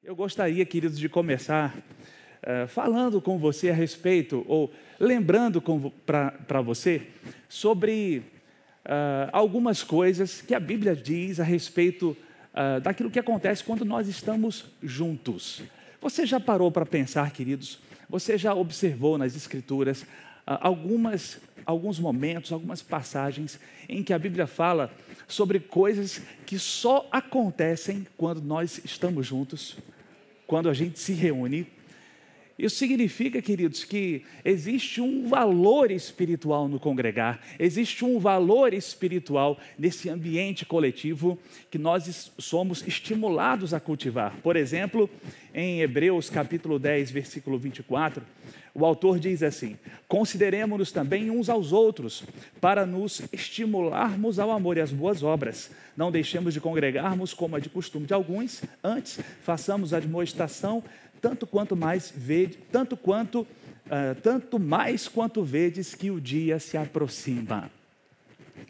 Eu gostaria, queridos, de começar falando com você a respeito, ou lembrando para você, sobre algumas coisas que a Bíblia diz a respeito daquilo que acontece quando nós estamos juntos. Você já parou para pensar, queridos? Você já observou nas Escrituras alguns momentos, algumas passagens em que a Bíblia fala sobre coisas que só acontecem quando nós estamos juntos, quando a gente se reúne? Isso significa, queridos, que existe um valor espiritual no congregar, existe um valor espiritual nesse ambiente coletivo que nós somos estimulados a cultivar. Por exemplo, em Hebreus capítulo 10, versículo 24, o autor diz assim: consideremo-nos também uns aos outros, para nos estimularmos ao amor e às boas obras. Não deixemos de congregarmos, como é de costume de alguns, antes façamos a admoestação, tanto mais quanto vedes que o dia se aproxima.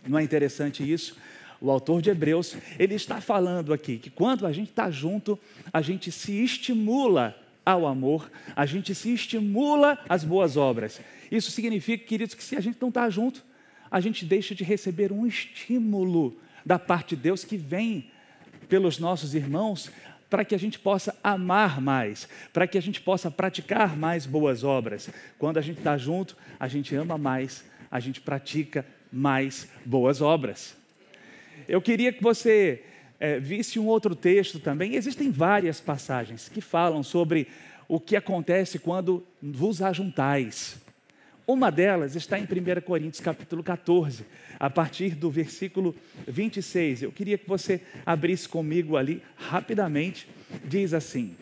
Não é interessante isso? O autor de Hebreus, ele está falando aqui que quando a gente está junto, a gente se estimula ao amor, a gente se estimula às boas obras. Isso significa, queridos, que se a gente não está junto, a gente deixa de receber um estímulo da parte de Deus que vem pelos nossos irmãos, para que a gente possa amar mais, para que a gente possa praticar mais boas obras. Quando a gente está junto, a gente ama mais, a gente pratica mais boas obras. Eu queria que você visse um outro texto também. Existem várias passagens que falam sobre o que acontece quando vos ajuntais. Uma delas está em 1 Coríntios capítulo 14, a partir do versículo 26. Eu queria que você abrisse comigo ali rapidamente. Diz assim: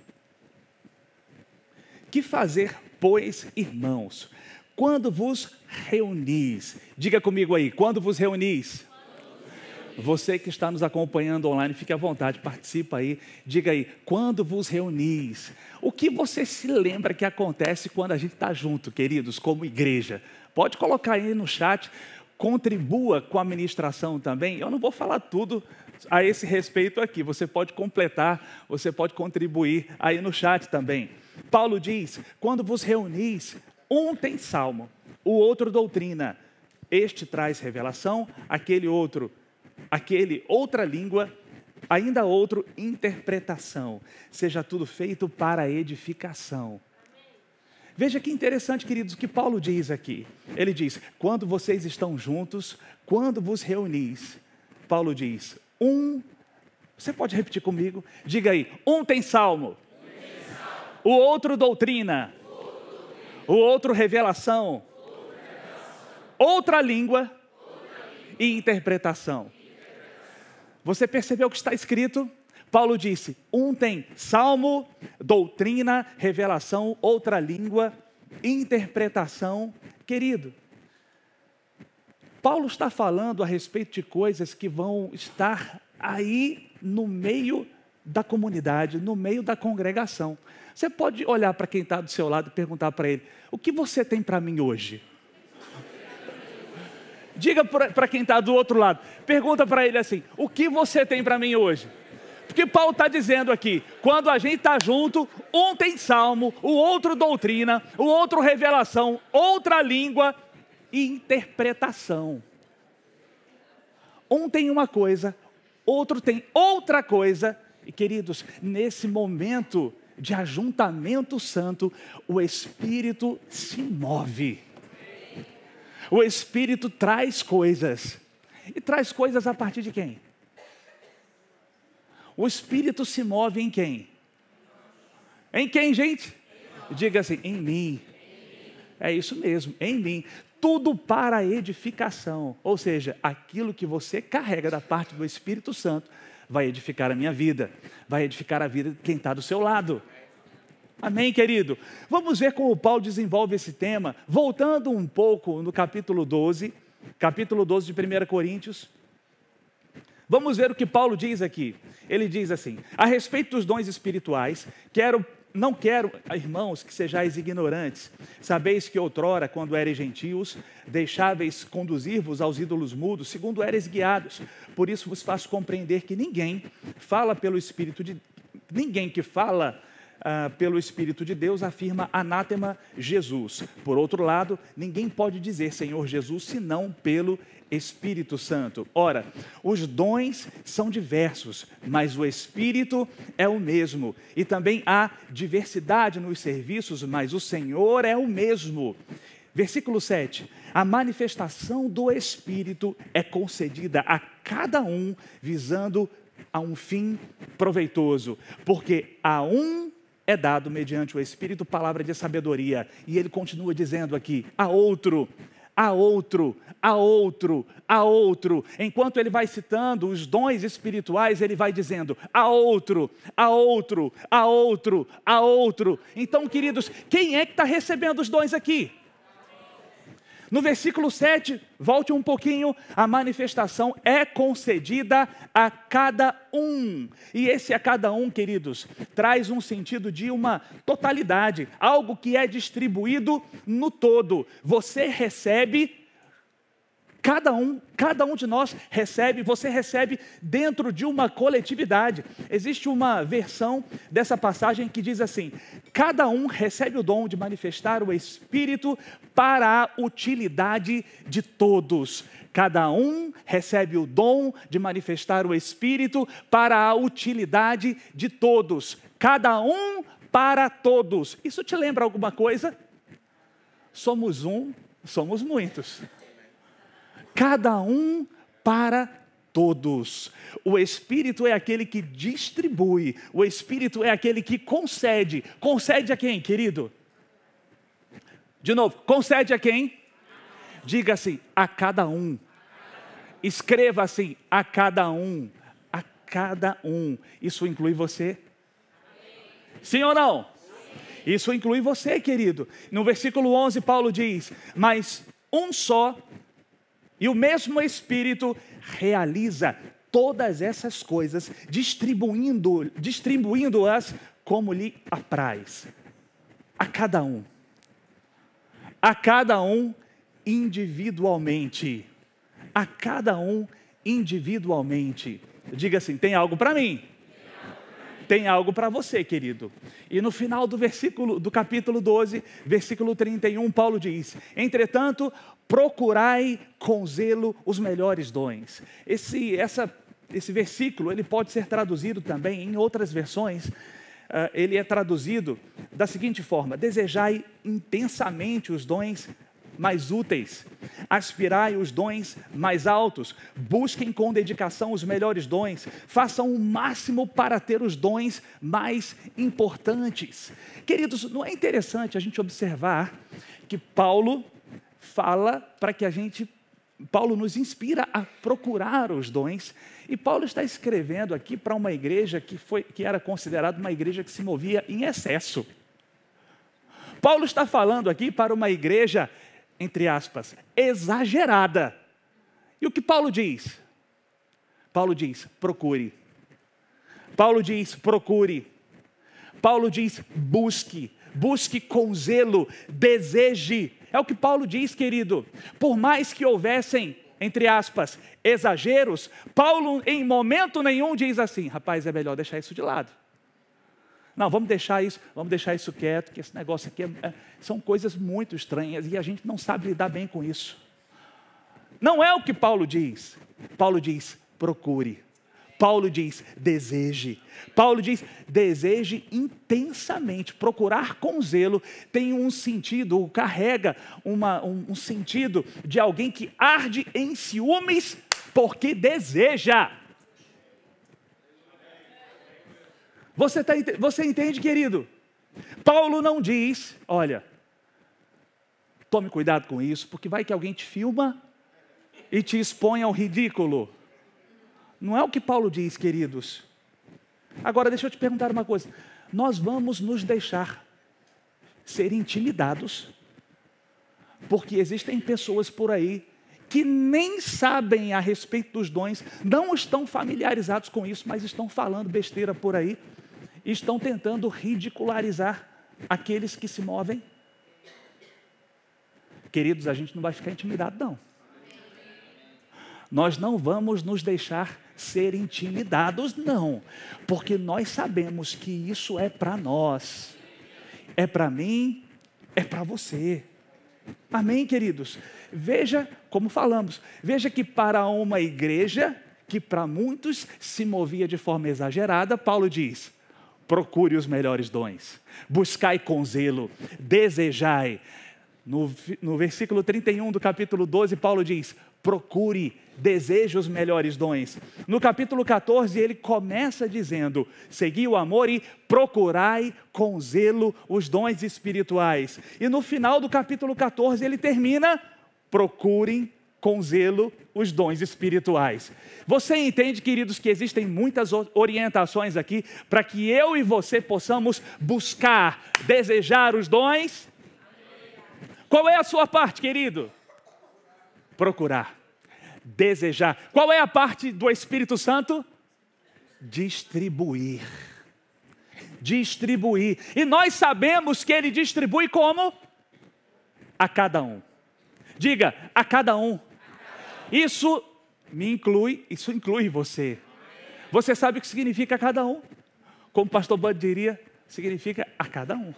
que fazer, pois, irmãos, quando vos reunis? Diga comigo aí, quando vos reunis? Você que está nos acompanhando online, fique à vontade, participa aí, diga aí, quando vos reunis? O que você se lembra que acontece quando a gente está junto, queridos, como igreja? Pode colocar aí no chat, contribua com a ministração também. Eu não vou falar tudo a esse respeito aqui, você pode completar, você pode contribuir aí no chat também. Paulo diz, quando vos reunis, um tem salmo, o outro doutrina, este traz revelação, aquele outra língua, ainda outro interpretação. Seja tudo feito para a edificação. Veja que interessante, queridos, o que Paulo diz aqui. Ele diz, quando vocês estão juntos, quando vos reunis, Paulo diz, você pode repetir comigo? Diga aí, um tem salmo, o outro doutrina, o outro revelação, outra língua e interpretação. Você percebeu o que está escrito? Paulo disse, um tem salmo, doutrina, revelação, outra língua, interpretação. Querido, Paulo está falando a respeito de coisas que vão estar aí no meio da comunidade, no meio da congregação. Você pode olhar para quem está do seu lado e perguntar para ele, o que você tem para mim hoje? Diga para quem está do outro lado, pergunta para ele assim, o que você tem para mim hoje? Porque Paulo está dizendo aqui, quando a gente está junto, um tem salmo, o outro doutrina, o outro revelação, outra língua e interpretação. Um tem uma coisa, outro tem outra coisa, e queridos, nesse momento de ajuntamento santo, o Espírito se move. O Espírito traz coisas. E traz coisas a partir de quem? O Espírito se move em quem? Em quem, gente? Diga assim, em mim. É isso mesmo, em mim. Tudo para a edificação. Ou seja, aquilo que você carrega da parte do Espírito Santo vai edificar a minha vida. Vai edificar a vida de quem está do seu lado. Amém, querido? Vamos ver como Paulo desenvolve esse tema, voltando um pouco no capítulo 12 de 1 Coríntios. Vamos ver o que Paulo diz aqui. Ele diz assim, a respeito dos dons espirituais, não quero, irmãos, que sejais ignorantes. Sabeis que outrora, quando eres gentios, deixáveis conduzir-vos aos ídolos mudos, segundo eres guiados. Por isso vos faço compreender que ninguém fala pelo Espírito ninguém que fala pelo Espírito de Deus afirma anátema Jesus. Por outro lado, ninguém pode dizer Senhor Jesus senão pelo Espírito Santo. Ora, os dons são diversos, mas o Espírito é o mesmo. E também há diversidade nos serviços, mas o Senhor é o mesmo. Versículo 7. A manifestação do Espírito é concedida a cada um visando a um fim proveitoso, porque a um é dado mediante o Espírito palavra de sabedoria. E ele continua dizendo aqui, a outro, a outro, a outro, a outro. Enquanto ele vai citando os dons espirituais, ele vai dizendo a outro, a outro, a outro, a outro. Então, queridos, quem é que está recebendo os dons aqui? No versículo 7, volte um pouquinho, a manifestação é concedida a cada um. E esse a cada um, queridos, traz um sentido de uma totalidade, algo que é distribuído no todo. Você recebe, cada um de nós recebe, você recebe dentro de uma coletividade. Existe uma versão dessa passagem que diz assim: cada um recebe o dom de manifestar o Espírito para a utilidade de todos. Cada um recebe o dom de manifestar o Espírito para a utilidade de todos. Cada um para todos. Isso te lembra alguma coisa? Somos um, somos muitos. Cada um para todos. O Espírito é aquele que distribui. O Espírito é aquele que concede. Concede a quem, querido? De novo, concede a quem? Diga assim, a cada um. Escreva assim, a cada um. A cada um. Isso inclui você? Sim ou não? Isso inclui você, querido. No versículo 11, Paulo diz, mas um só e o mesmo Espírito realiza todas essas coisas, distribuindo-as como lhe apraz. A cada um individualmente. A cada um individualmente. Diga assim, tem algo para mim. Tem algo para você, querido. E no final do capítulo 12, versículo 31, Paulo diz, entretanto, procurai com zelo os melhores dons. Esse versículo, ele pode ser traduzido também em outras versões. Ele é traduzido da seguinte forma, desejai intensamente os dons mais úteis, aspirai os dons mais altos, busquem com dedicação os melhores dons, façam o máximo para ter os dons mais importantes. Queridos, não é interessante a gente observar que Paulo fala para que Paulo nos inspira a procurar os dons, e Paulo está escrevendo aqui para uma igreja que era considerada uma igreja que se movia em excesso. Paulo está falando aqui para uma igreja, entre aspas, exagerada. E o que Paulo diz? Paulo diz, procure. Paulo diz, procure. Paulo diz, busque. Busque com zelo, deseje. É o que Paulo diz, querido. Por mais que houvessem, entre aspas, exageros, Paulo em momento nenhum diz assim, rapaz, é melhor deixar isso de lado. Não, vamos deixar isso quieto, que esse negócio aqui são coisas muito estranhas e a gente não sabe lidar bem com isso. Não é o que Paulo diz. Paulo diz, procure. Paulo diz, deseje. Paulo diz, deseje intensamente. Procurar com zelo tem um sentido, carrega um sentido de alguém que arde em ciúmes porque deseja. Você entende, querido? Paulo não diz, olha, tome cuidado com isso, porque vai que alguém te filma e te expõe ao ridículo. Não é o que Paulo diz, queridos. Agora, deixa eu te perguntar uma coisa. Nós vamos nos deixar ser intimidados, porque existem pessoas por aí que nem sabem a respeito dos dons, não estão familiarizados com isso, mas estão falando besteira por aí, e estão tentando ridicularizar aqueles que se movem. Queridos, a gente não vai ficar intimidado, não. Nós não vamos nos deixar ser intimidados, não, porque nós sabemos que isso é para nós, é para mim, é para você. Amém, queridos? Veja como falamos, veja que para uma igreja que para muitos se movia de forma exagerada, Paulo diz: procure os melhores dons, buscai com zelo, desejai. No versículo 31 do capítulo 12, Paulo diz: procure, deseje os melhores dons. No capítulo 14, ele começa dizendo: segui o amor e procurai com zelo os dons espirituais. E no final do capítulo 14, ele termina: procurem com zelo os dons espirituais. Você entende, queridos, que existem muitas orientações aqui para que eu e você possamos buscar, desejar os dons? Qual é a sua parte, querido? Procurar, desejar. Qual é a parte do Espírito Santo? Distribuir. Distribuir. E nós sabemos que ele distribui como? A cada um. Diga, a cada um. Isso inclui você. Você sabe o que significa a cada um? Como o pastor Bud diria, significa a cada um.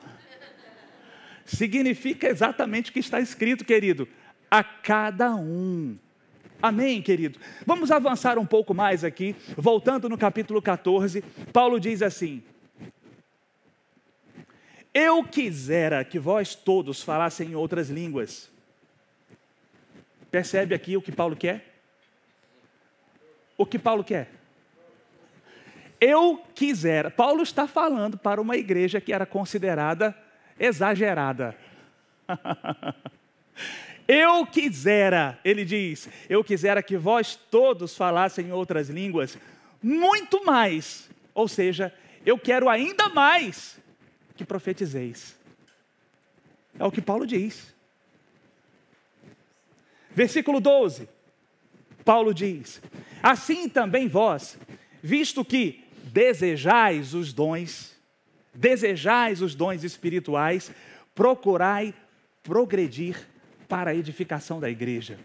Significa exatamente o que está escrito, querido. A cada um. Amém, querido? Vamos avançar um pouco mais aqui. Voltando no capítulo 14, Paulo diz assim: eu quisera que vós todos falassem em outras línguas. Percebe aqui o que Paulo quer? O que Paulo quer? Eu quisera. Paulo está falando para uma igreja que era considerada exagerada. Eu quisera, ele diz, eu quisera que vós todos falassem em outras línguas, muito mais. Ou seja, eu quero ainda mais que profetizeis. É o que Paulo diz. Versículo 12, Paulo diz: assim também vós, visto que desejais os dons espirituais, procurai progredir para a edificação da igreja.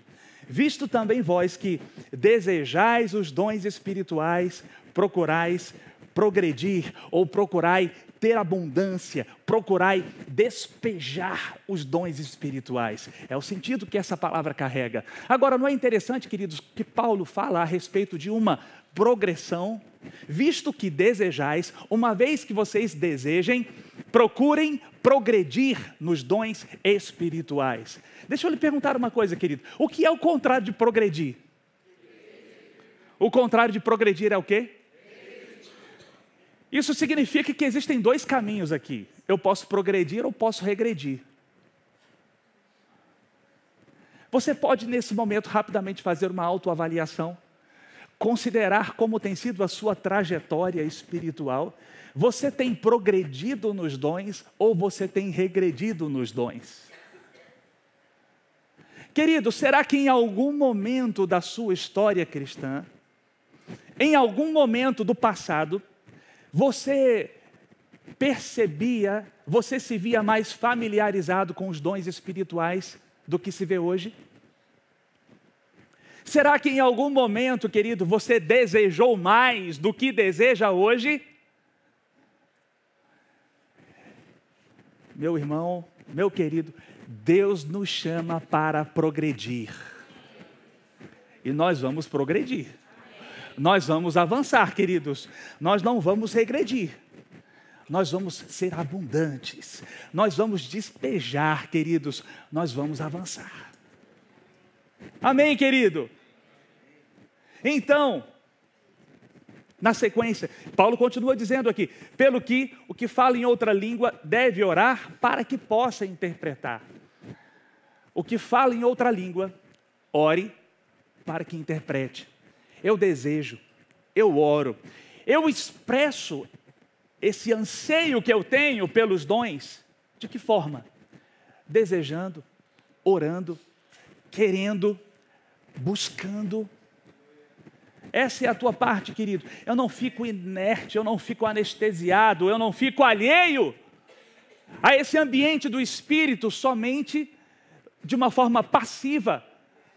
Visto também vós que desejais os dons espirituais, procurais progredir, ou procurai ter abundância, procurai despejar os dons espirituais. É o sentido que essa palavra carrega. Agora, não é interessante, queridos, que Paulo fala a respeito de uma progressão? Visto que desejais, uma vez que vocês desejem, procurem progredir nos dons espirituais. Deixa eu lhe perguntar uma coisa, querido. O que é o contrário de progredir? O contrário de progredir é o quê? Isso significa que existem dois caminhos aqui. Eu posso progredir ou posso regredir. Você pode, nesse momento, rapidamente fazer uma autoavaliação, considerar como tem sido a sua trajetória espiritual. Você tem progredido nos dons ou você tem regredido nos dons? Querido, será que em algum momento da sua história cristã, em algum momento do passado, você percebia, você se via mais familiarizado com os dons espirituais do que se vê hoje? Será que em algum momento, querido, você desejou mais do que deseja hoje? Meu irmão, meu querido, Deus nos chama para progredir. E nós vamos progredir. Nós vamos avançar, queridos. Nós não vamos regredir. Nós vamos ser abundantes. Nós vamos despejar, queridos. Nós vamos avançar. Amém, querido? Então, na sequência, Paulo continua dizendo aqui: pelo que o que fala em outra língua deve orar para que possa interpretar. O que fala em outra língua, ore para que interprete. Eu desejo, eu oro, eu expresso esse anseio que eu tenho pelos dons. De que forma? Desejando, orando, querendo, buscando. Essa é a tua parte, querido. Eu não fico inerte, eu não fico anestesiado, eu não fico alheio a esse ambiente do Espírito somente de uma forma passiva,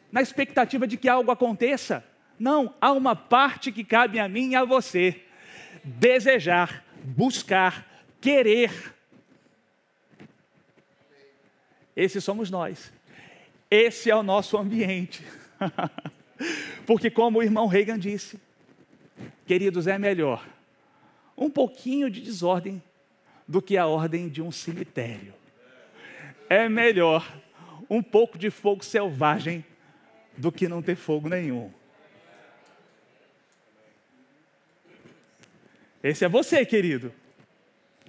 na expectativa de que algo aconteça. Não, há uma parte que cabe a mim e a você. Desejar, buscar, querer. Esses somos nós. Esse é o nosso ambiente. Porque como o irmão Reagan disse, queridos, é melhor um pouquinho de desordem do que a ordem de um cemitério. É melhor um pouco de fogo selvagem do que não ter fogo nenhum. Esse é você, querido.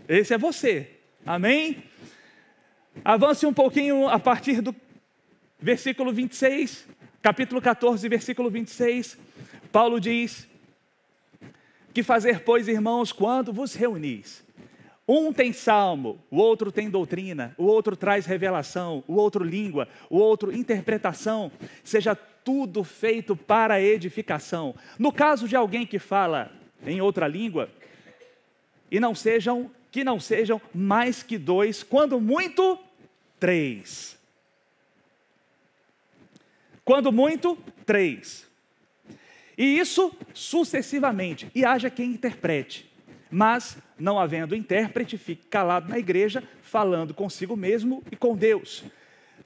Esse é você. Amém? Avance um pouquinho a partir do versículo 26, capítulo 14, versículo 26. Paulo diz: que fazer, pois, irmãos, quando vos reunis? Um tem salmo, o outro tem doutrina, o outro traz revelação, o outro língua, o outro interpretação. Seja tudo feito para a edificação. No caso de alguém que fala em outra língua, que não sejam mais que 2, quando muito, 3. Quando muito, 3. E isso sucessivamente, e haja quem interprete. Mas, não havendo intérprete, fique calado na igreja, falando consigo mesmo e com Deus.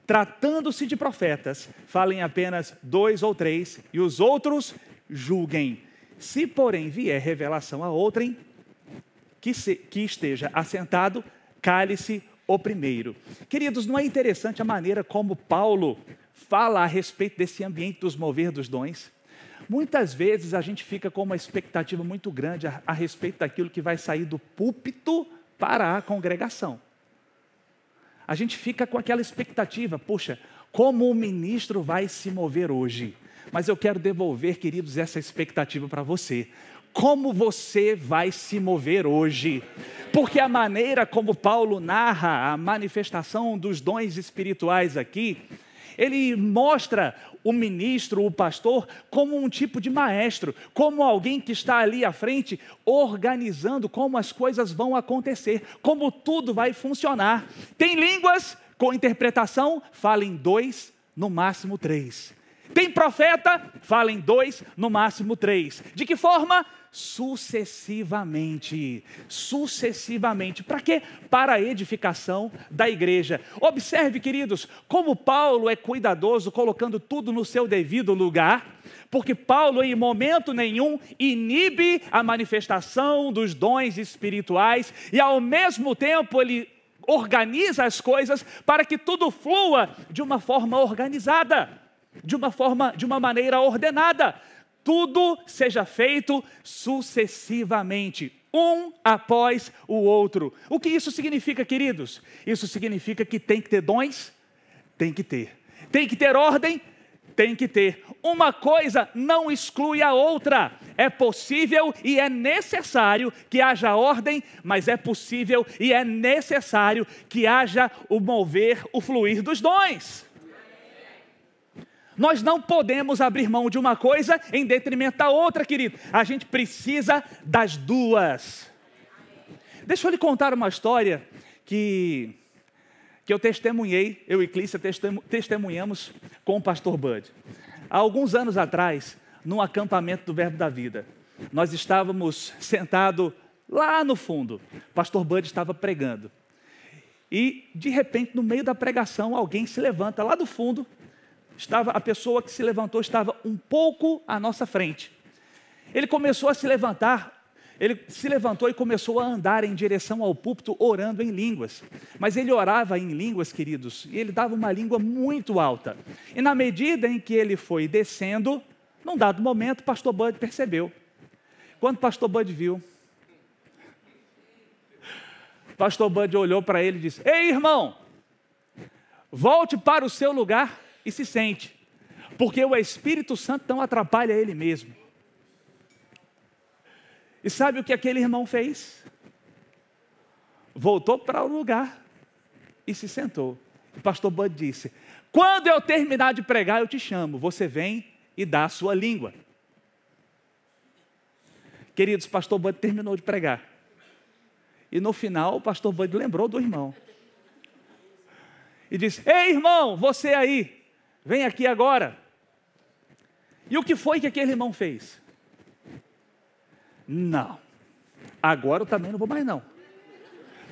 Tratando-se de profetas, falem apenas 2 ou 3, e os outros julguem. Se, porém, vier revelação a outrem, que esteja assentado, cale-se o primeiro. Queridos, não é interessante a maneira como Paulo fala a respeito desse ambiente dos mover dos dons? Muitas vezes a gente fica com uma expectativa muito grande a respeito daquilo que vai sair do púlpito para a congregação. A gente fica com aquela expectativa, poxa, como o ministro vai se mover hoje? Mas eu quero devolver, queridos, essa expectativa para você. Como você vai se mover hoje? Porque a maneira como Paulo narra a manifestação dos dons espirituais aqui, ele mostra o ministro, o pastor, como um tipo de maestro, como alguém que está ali à frente, organizando como as coisas vão acontecer, como tudo vai funcionar. Tem línguas com interpretação, falem 2, no máximo 3. Tem profeta, falem 2, no máximo 3. De que forma? Sucessivamente. Sucessivamente. Para quê? Para a edificação da igreja. Observe, queridos, como Paulo é cuidadoso, colocando tudo no seu devido lugar, porque Paulo, em momento nenhum, inibe a manifestação dos dons espirituais e, ao mesmo tempo, ele organiza as coisas para que tudo flua de uma forma organizada, de uma maneira ordenada. Tudo seja feito sucessivamente, um após o outro. O que isso significa, queridos? Isso significa que tem que ter dons? Tem que ter. Tem que ter ordem? Tem que ter. Uma coisa não exclui a outra. É possível e é necessário que haja ordem, mas é possível e é necessário que haja o mover, o fluir dos dons. Nós não podemos abrir mão de uma coisa em detrimento da outra, querido. A gente precisa das duas. Deixa eu lhe contar uma história que eu testemunhei, eu e Clícia testemunhamos com o pastor Bud. Há alguns anos atrás, num acampamento do Verbo da Vida, nós estávamos sentados lá no fundo. O pastor Bud estava pregando. E, de repente, no meio da pregação, alguém se levanta lá do fundo. A pessoa que se levantou estava um pouco à nossa frente. Ele começou a se levantar, ele se levantou e começou a andar em direção ao púlpito, orando em línguas. Mas ele orava em línguas, queridos, e ele dava uma língua muito alta. E na medida em que ele foi descendo, num dado momento, o pastor Bud percebeu. Quando o pastor Bud viu, o pastor Bud olhou para ele e disse: "Ei, irmão, volte para o seu lugar e se sente, porque o Espírito Santo não atrapalha ele mesmo." E sabe o que aquele irmão fez? Voltou para o lugar e se sentou. O pastor Bud disse: "Quando eu terminar de pregar, eu te chamo, você vem e dá a sua língua." Queridos, o pastor Bud terminou de pregar. E no final, o pastor Bud lembrou do irmão. E disse: "Ei, irmão, você aí, vem aqui agora." E o que foi que aquele irmão fez? Não, agora eu também não vou mais não.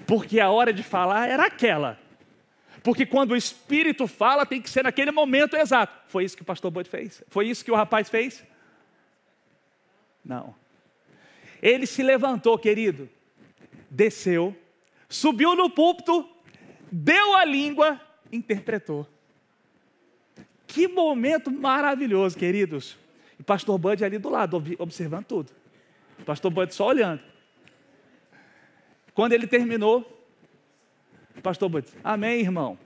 Porque a hora de falar era aquela. Porque quando o Espírito fala, tem que ser naquele momento exato. Foi isso que o pastor Bud fez? Foi isso que o rapaz fez? Não. Ele se levantou, querido, desceu, subiu no púlpito, deu a língua, interpretou. Que momento maravilhoso, queridos. E o pastor Bud ali do lado, observando tudo. O pastor Bud só olhando. Quando ele terminou, o pastor Bud disse, amém, irmão.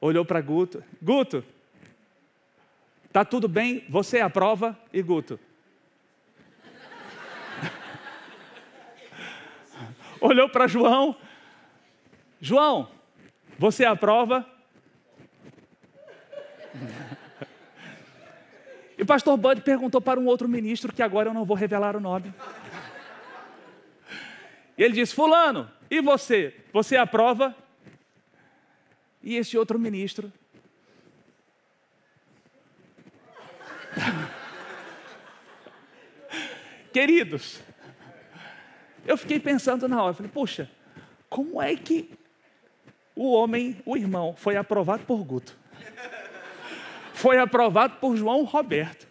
Olhou para Guto. Guto, está tudo bem? Você aprova? E Guto? Olhou para João. João, você aprova? E o pastor Bud perguntou para um outro ministro, que agora eu não vou revelar o nome. E ele disse, fulano, e você? Você aprova? E esse outro ministro... Queridos, eu fiquei pensando na hora, falei, poxa, como é que o irmão, foi aprovado por Guto? Foi aprovado por João Roberto.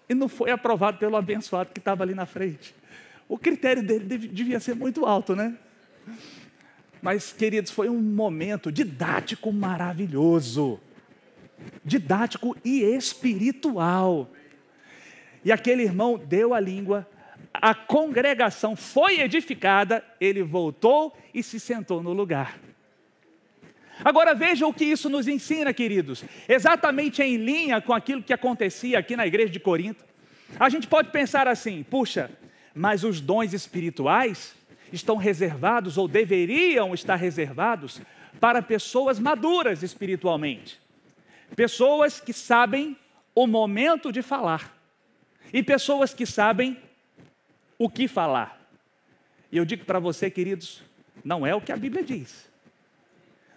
E não foi aprovado pelo abençoado que estava ali na frente. O critério dele devia ser muito alto, né? Mas, queridos, foi um momento didático maravilhoso. Didático e espiritual. E aquele irmão deu a língua, a congregação foi edificada, ele voltou e se sentou no lugar. Agora veja o que isso nos ensina, queridos. Exatamente em linha com aquilo que acontecia aqui na igreja de Corinto. A gente pode pensar assim, puxa, mas os dons espirituais estão reservados ou deveriam estar reservados para pessoas maduras espiritualmente. Pessoas que sabem o momento de falar. E pessoas que sabem o que falar. E eu digo para você, queridos, não é o que a Bíblia diz.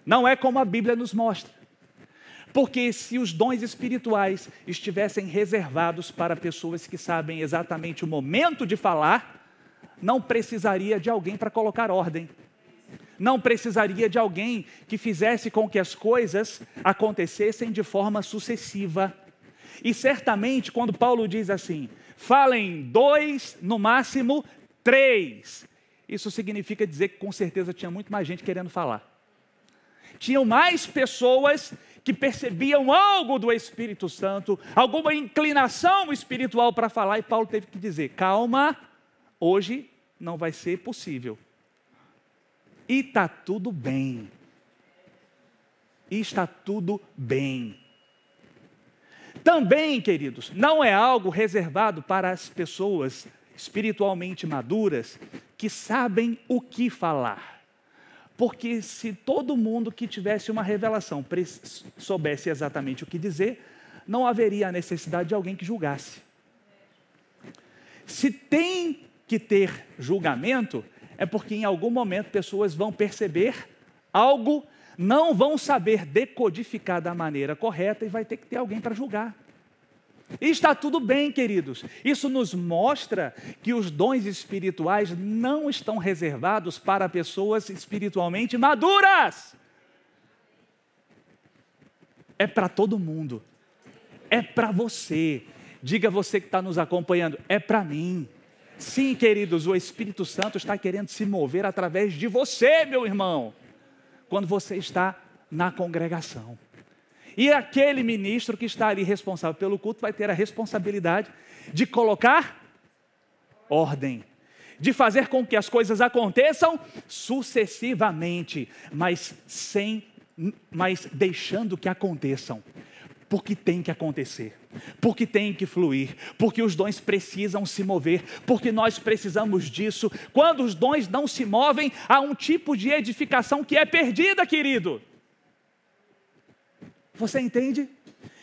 Não é como a Bíblia nos mostra. Porque se os dons espirituais estivessem reservados para pessoas que sabem exatamente o momento de falar, não precisaria de alguém para colocar ordem. Não precisaria de alguém que fizesse com que as coisas acontecessem de forma sucessiva. E certamente, quando Paulo diz assim, falem 2, no máximo 3, isso significa dizer que com certeza tinha muito mais gente querendo falar. Tinham mais pessoas que percebiam algo do Espírito Santo, alguma inclinação espiritual para falar, e Paulo teve que dizer, calma, hoje não vai ser possível. E está tudo bem. E está tudo bem. Também, queridos, não é algo reservado para as pessoas espiritualmente maduras que sabem o que falar. Porque se todo mundo que tivesse uma revelação soubesse exatamente o que dizer, não haveria a necessidade de alguém que julgasse. Se tem que ter julgamento, é porque em algum momento pessoas vão perceber algo, não vão saber decodificar da maneira correta e vai ter que ter alguém para julgar. E está tudo bem, queridos. Isso nos mostra que os dons espirituais não estão reservados para pessoas espiritualmente maduras. É para todo mundo. É para você. Diga você que está nos acompanhando, é para mim. Sim, queridos, o Espírito Santo está querendo se mover através de você, meu irmão, quando você está na congregação. E aquele ministro que está ali responsável pelo culto vai ter a responsabilidade de colocar ordem, de fazer com que as coisas aconteçam sucessivamente, mas deixando que aconteçam, porque tem que acontecer, porque tem que fluir, porque os dons precisam se mover, porque nós precisamos disso. Quando os dons não se movem, há um tipo de edificação que é perdida, querido. Você entende?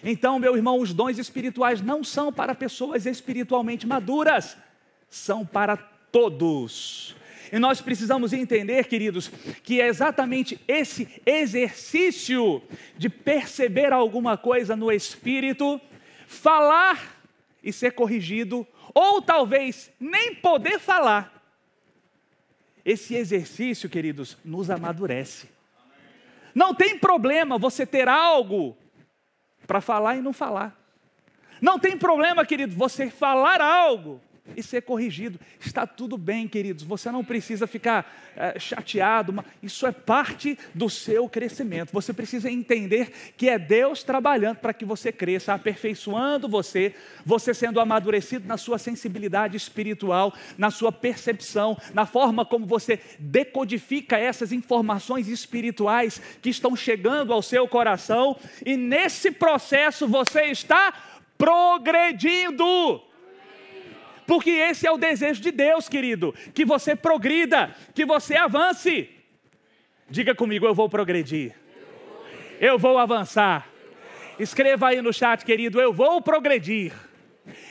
Então, meu irmão, os dons espirituais não são para pessoas espiritualmente maduras, são para todos. E nós precisamos entender, queridos, que é exatamente esse exercício de perceber alguma coisa no Espírito falar e ser corrigido, ou talvez nem poder falar. Esse exercício, queridos, nos amadurece. Não tem problema você ter algo para falar e não falar. Não tem problema, querido, você falar algo e ser corrigido. Está tudo bem, queridos. Você não precisa ficar chateado. Isso é parte do seu crescimento. Você precisa entender que é Deus trabalhando para que você cresça, aperfeiçoando você, você sendo amadurecido na sua sensibilidade espiritual, na sua percepção, na forma como você decodifica essas informações espirituais que estão chegando ao seu coração. E nesse processo você está progredindo. Porque esse é o desejo de Deus, querido, que você progrida, que você avance. Diga comigo, eu vou progredir. Eu vou avançar. Escreva aí no chat, querido, eu vou progredir.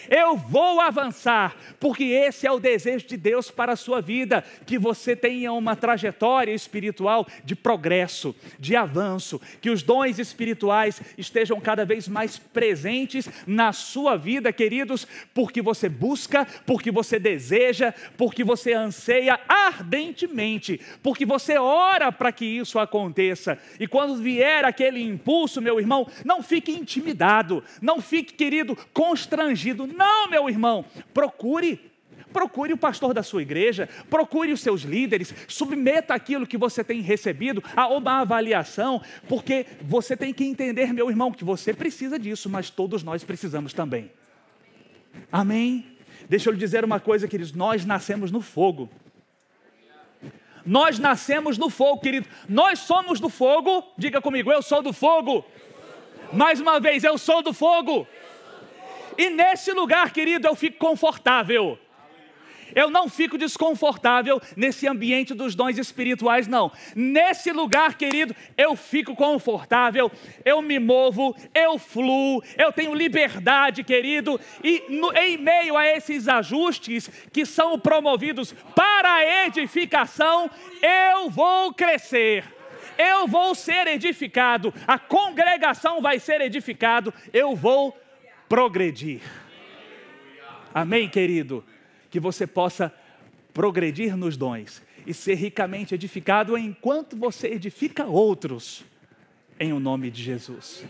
Eu vou avançar, porque esse é o desejo de Deus para a sua vida, que você tenha uma trajetória espiritual de progresso, de avanço, que os dons espirituais estejam cada vez mais presentes na sua vida, queridos, porque você busca, porque você deseja, porque você anseia ardentemente, porque você ora para que isso aconteça. E quando vier aquele impulso, meu irmão, não fique intimidado, não fique, querido, constrangido. Não, meu irmão, procure o pastor da sua igreja, procure os seus líderes, submeta aquilo que você tem recebido a uma avaliação, porque você tem que entender, meu irmão, que você precisa disso, mas todos nós precisamos também. Amém? Deixa eu lhe dizer uma coisa, queridos, nós nascemos no fogo. Nós nascemos no fogo, querido. Nós somos do fogo. Diga comigo, eu sou do fogo. Mais uma vez, eu sou do fogo. E nesse lugar, querido, eu fico confortável. Eu não fico desconfortável nesse ambiente dos dons espirituais, não. Nesse lugar, querido, eu fico confortável, eu me movo, eu fluo, eu tenho liberdade, querido. E em meio a esses ajustes que são promovidos para a edificação, eu vou crescer. Eu vou ser edificado, a congregação vai ser edificado, eu vou progredir. Amém, querido? Que você possa progredir nos dons e ser ricamente edificado enquanto você edifica outros, em o nome de Jesus.